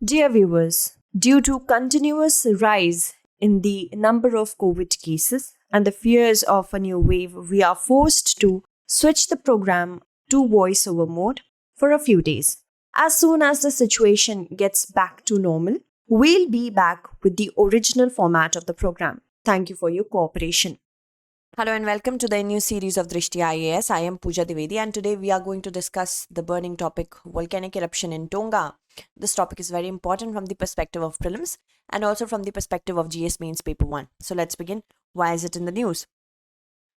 Dear viewers, due to continuous rise in the number of COVID cases and the fears of a new wave, we are forced to switch the program to voiceover mode for a few days. As soon as the situation gets back to normal, we'll be back with the original format of the program. Thank you for your cooperation. Hello and welcome to the new series of Drishti IAS. I am Pooja Divedi and today we are going to discuss the burning topic volcanic eruption in Tonga. This topic is very important from the perspective of prelims and also from the perspective of GS Mains Paper 1. So let's begin. Why is it in the news?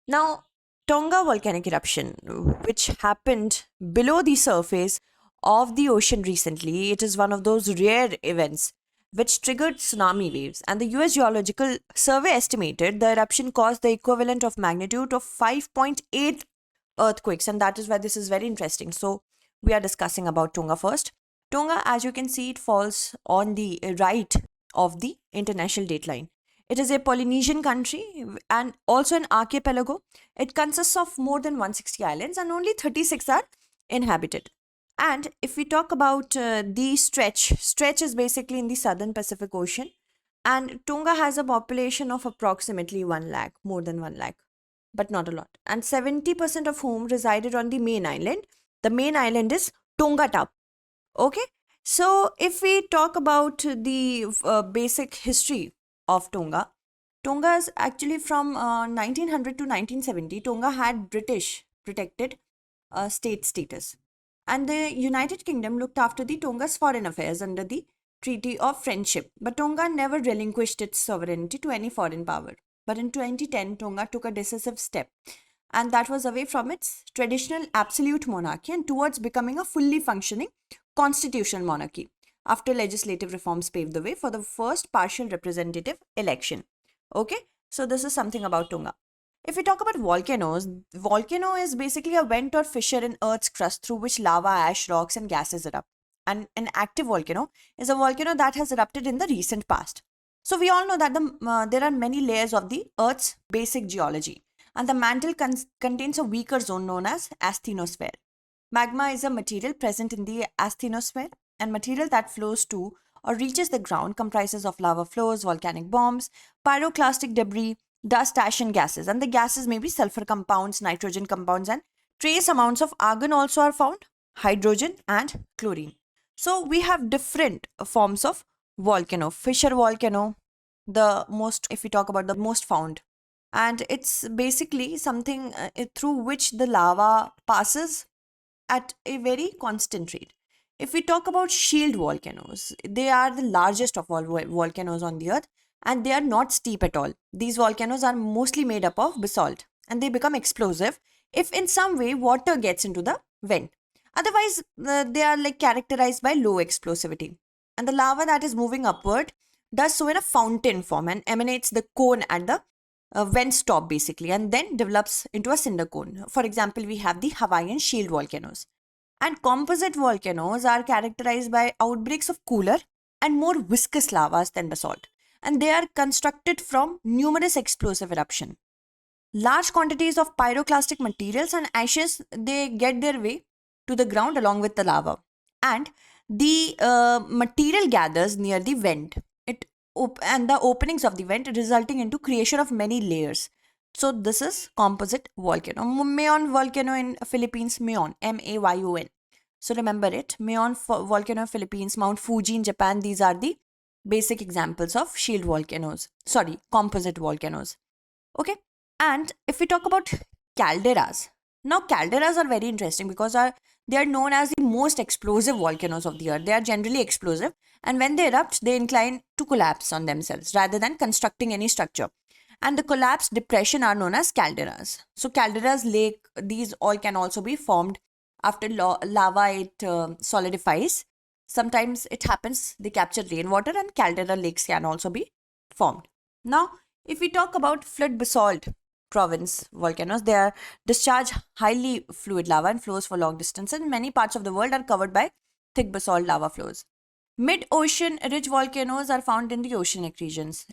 Now, Tonga volcanic eruption, which happened below the surface of the ocean recently, it is one of those rare events which triggered tsunami waves, and the US Geological Survey estimated the eruption caused the equivalent of magnitude of 5.8 earthquakes, and that is why this is very interesting. So we are discussing about Tonga first. Tonga, as you can see, it falls on the right of the international dateline. It is a Polynesian country and also an archipelago. It consists of more than 160 islands and only 36 are inhabited. And if we talk about the stretch is basically in the southern Pacific Ocean, and Tonga has a population of approximately 1 lakh, more than 1 lakh, but not a lot. And 70% of whom resided on the main island. The main island is Tongatapu. Okay, so if we talk about the basic history of Tonga, Tonga is actually from 1900 to 1970. Tonga had British protected state status. And the United Kingdom looked after the Tonga's foreign affairs under the Treaty of Friendship. But Tonga never relinquished its sovereignty to any foreign power. But in 2010, Tonga took a decisive step, and that was away from its traditional absolute monarchy and towards becoming a fully functioning constitutional monarchy after legislative reforms paved the way for the first partial representative election. Okay, so this is something about Tonga. If we talk about volcanoes, volcano is basically a vent or fissure in Earth's crust through which lava, ash, rocks, and gases erupt. And an active volcano is a volcano that has erupted in the recent past. So we all know that there are many layers of the Earth's basic geology, and the mantle contains a weaker zone known as asthenosphere. Magma is a material present in the asthenosphere, and material that flows to or reaches the ground comprises of lava flows, volcanic bombs, pyroclastic debris, dust, ash, and gases. And the gases may be sulfur compounds, nitrogen compounds, and trace amounts of argon also are found, hydrogen and chlorine. So we have different forms of volcano. Fissure volcano, the most, if we talk about the most found, and it's basically something through which the lava passes at a very constant rate. If we talk about shield volcanoes, they are the largest of all volcanoes on the earth, and they are not steep at all. These volcanoes are mostly made up of basalt, and they become explosive if in some way water gets into the vent. Otherwise, they are like characterized by low explosivity. And the lava that is moving upward does so in a fountain form and emanates the cone at the vent stop basically, and then develops into a cinder cone. For example, we have the Hawaiian shield volcanoes. And composite volcanoes are characterized by outbreaks of cooler and more viscous lavas than basalt, and they are constructed from numerous explosive eruption. Large quantities of pyroclastic materials and ashes, they get their way to the ground along with the lava, and the material gathers near the vent and the openings of the vent, resulting into creation of many layers. So this is composite volcano. Mayon volcano in Philippines, Mayon, Mayon. So remember it, Mayon volcano in Philippines, Mount Fuji in Japan. These are the basic examples of shield volcanoes. Sorry, composite volcanoes. Okay. And if we talk about calderas, now calderas are very interesting because they are known as the most explosive volcanoes of the earth. They are generally explosive, and when they erupt, they incline to collapse on themselves rather than constructing any structure. And the collapsed depression are known as calderas. So calderas lake, these all can also be formed after lava it solidifies. Sometimes it happens, they capture rainwater, and caldera lakes can also be formed. Now, if we talk about flood basalt province volcanoes, they are discharge highly fluid lava and flows for long distances. Many parts of the world are covered by thick basalt lava flows. Mid-ocean ridge volcanoes are found in the oceanic regions.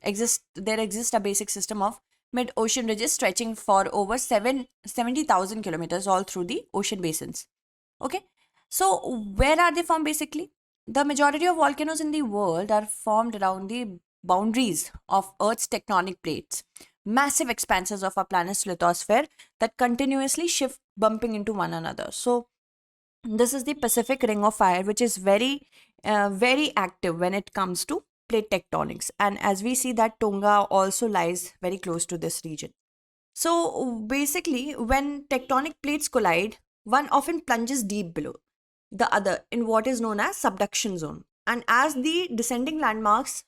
There exists a basic system of mid-ocean ridges stretching for over 70,000 kilometers all through the ocean basins. Okay, so where are they from basically? The majority of volcanoes in the world are formed around the boundaries of Earth's tectonic plates, massive expanses of our planet's lithosphere that continuously shift, bumping into one another. So, this is the Pacific Ring of Fire, which is very active when it comes to plate tectonics. And as we see that Tonga also lies very close to this region. So basically, when tectonic plates collide, one often plunges deep below the other in what is known as subduction zone. And as the descending landmarks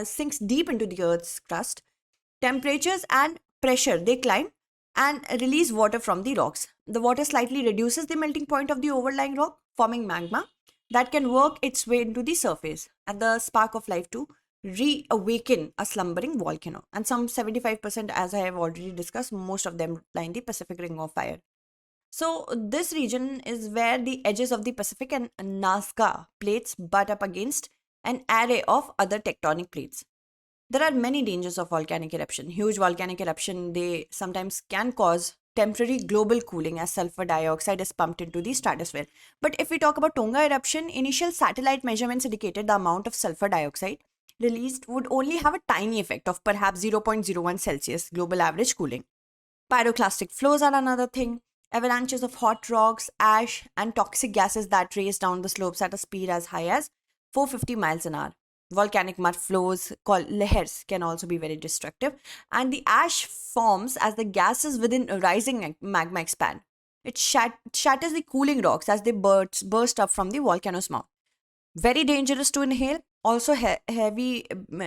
sinks deep into the Earth's crust, temperatures and pressure they climb and release water from the rocks. The water slightly reduces the melting point of the overlying rock, forming magma that can work its way into the surface and the spark of life to reawaken a slumbering volcano. And some 75%, as I have already discussed, most of them lie in the Pacific Ring of Fire. So, this region is where the edges of the Pacific and Nazca plates butt up against an array of other tectonic plates. There are many dangers of volcanic eruption. Huge volcanic eruption, they sometimes can cause temporary global cooling as sulfur dioxide is pumped into the stratosphere. But if we talk about Tonga eruption, initial satellite measurements indicated the amount of sulfur dioxide released would only have a tiny effect of perhaps 0.01 Celsius global average cooling. Pyroclastic flows are another thing. Avalanches of hot rocks, ash, and toxic gases that race down the slopes at a speed as high as 450 miles an hour. Volcanic mud flows called lehers can also be very destructive, and the ash forms as the gases within a rising magma expand. It shatters the cooling rocks as they burst up from the volcano's mouth. Very dangerous to inhale. Also heavy.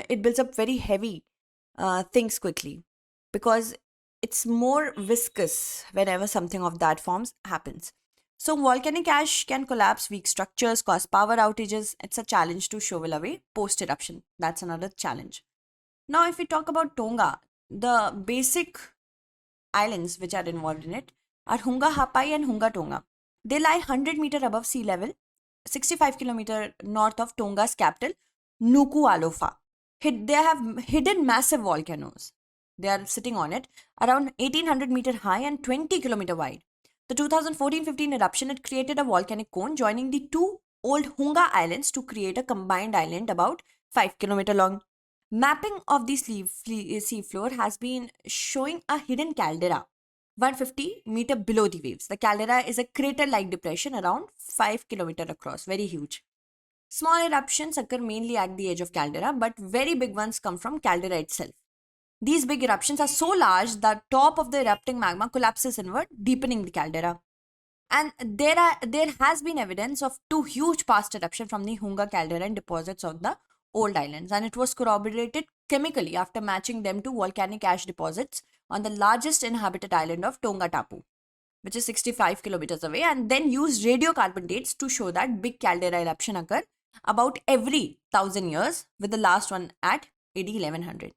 It builds up very heavy things quickly because it's more viscous whenever something of that forms happens. So volcanic ash can collapse weak structures, cause power outages. It's a challenge to shovel away post eruption. That's another challenge. Now, if we talk about Tonga, the basic islands which are involved in it are Hunga Hapai and Hunga Tonga. They lie 100-meter above sea level, 65-kilometer north of Tonga's capital, Nuku'alofa. They have hidden massive volcanoes. They are sitting on it, around 1800-meter high and 20-kilometer wide. The 2014-15 eruption had created a volcanic cone joining the two old Hunga islands to create a combined island about 5 kilometer long. Mapping of the seafloor has been showing a hidden caldera 150-meter below the waves. The caldera is a crater-like depression around 5 kilometer across, very huge. Small eruptions occur mainly at the edge of caldera, but very big ones come from caldera itself. These big eruptions are so large that top of the erupting magma collapses inward, deepening the caldera. And there has been evidence of two huge past eruptions from the Hunga caldera and deposits of the old islands, and it was corroborated chemically after matching them to volcanic ash deposits on the largest inhabited island of Tonga Tapu, which is 65 kilometers away, and then used radiocarbon dates to show that big caldera eruption occur about every 1,000 years, with the last one at AD 1100.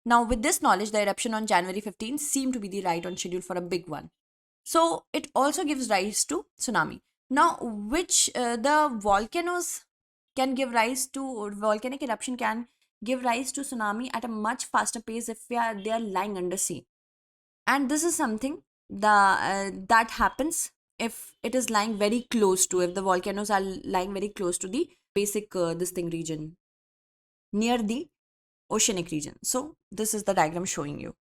Now, with this knowledge, the eruption on January 15 seemed to be the right on schedule for a big one. So, it also gives rise to tsunami. Now, which the volcanoes can give rise to, or volcanic eruption can give rise to tsunami at a much faster pace if they are lying under sea. And this is something that happens if it is lying very close to, if the volcanoes are lying very close to the basic this thing region, near the oceanic region. So this is the diagram showing you.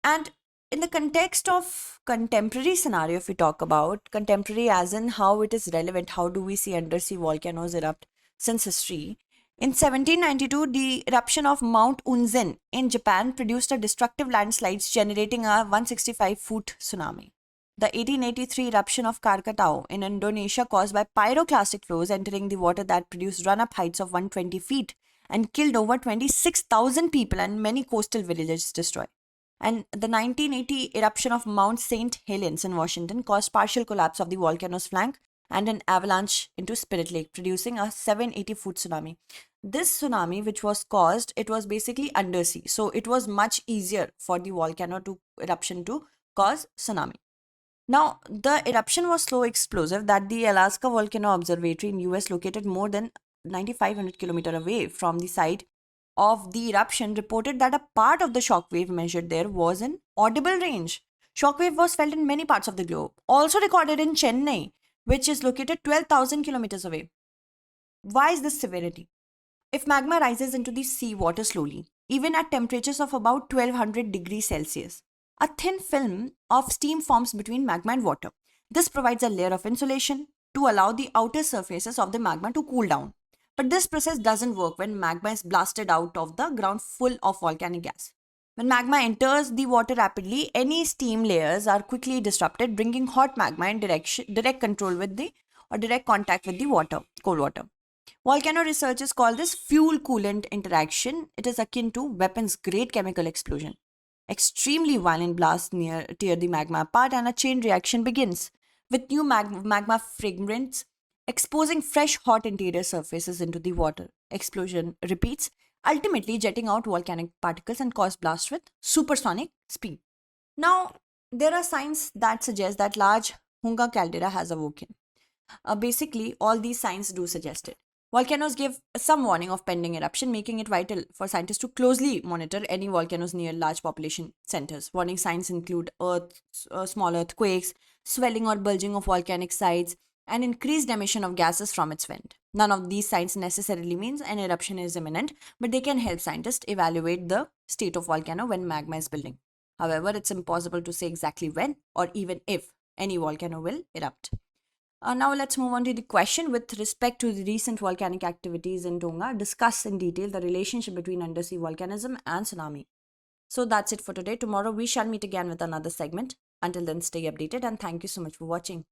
And in the context of contemporary scenario, if we talk about contemporary as in how it is relevant, how do we see undersea volcanoes erupt since history? In 1792, the eruption of Mount Unzen in Japan produced a destructive landslides generating a 165-foot tsunami. The 1883 eruption of Krakatau in Indonesia caused by pyroclastic flows entering the water that produced run-up heights of 120 feet and killed over 26,000 people and many coastal villages destroyed. And the 1980 eruption of Mount St. Helens in Washington caused partial collapse of the volcano's flank and an avalanche into Spirit Lake, producing a 780-foot tsunami. This tsunami, which was caused, it was basically undersea. So it was much easier for the volcano eruption to cause tsunami. Now, the eruption was so explosive that the Alaska Volcano Observatory in US, located more than 9,500 kilometers away from the site of the eruption, reported that a part of the shockwave measured there was in audible range. Shockwave was felt in many parts of the globe. Also recorded in Chennai, which is located 12,000 kilometers away. Why is this severity? If magma rises into the sea water slowly, even at temperatures of about 1200 degrees Celsius, a thin film of steam forms between magma and water. This provides a layer of insulation to allow the outer surfaces of the magma to cool down. But this process doesn't work when magma is blasted out of the ground full of volcanic gas. When magma enters the water rapidly, any steam layers are quickly disrupted, bringing hot magma in direct control with the or direct contact with the water, cold water. Volcano researchers call this fuel coolant interaction. It is akin to weapons grade chemical explosion. Extremely violent blasts tear the magma apart, and a chain reaction begins, with new magma fragments exposing fresh hot interior surfaces into the water. Explosion repeats, ultimately jetting out volcanic particles and cause blasts with supersonic speed. Now, there are signs that suggest that large Hunga caldera has awoken. Basically, all these signs do suggest it. Volcanoes give some warning of pending eruption, making it vital for scientists to closely monitor any volcanoes near large population centers. Warning signs include small earthquakes, swelling or bulging of volcanic sites, and increased emission of gases from its vent. None of these signs necessarily means an eruption is imminent, but they can help scientists evaluate the state of volcano when magma is building. However, it's impossible to say exactly when or even if any volcano will erupt. Now let's move on to the question. With respect to the recent volcanic activities in Tonga, discuss in detail the relationship between undersea volcanism and tsunami. So that's it for today. Tomorrow we shall meet again with another segment. Until then, stay updated and thank you so much for watching.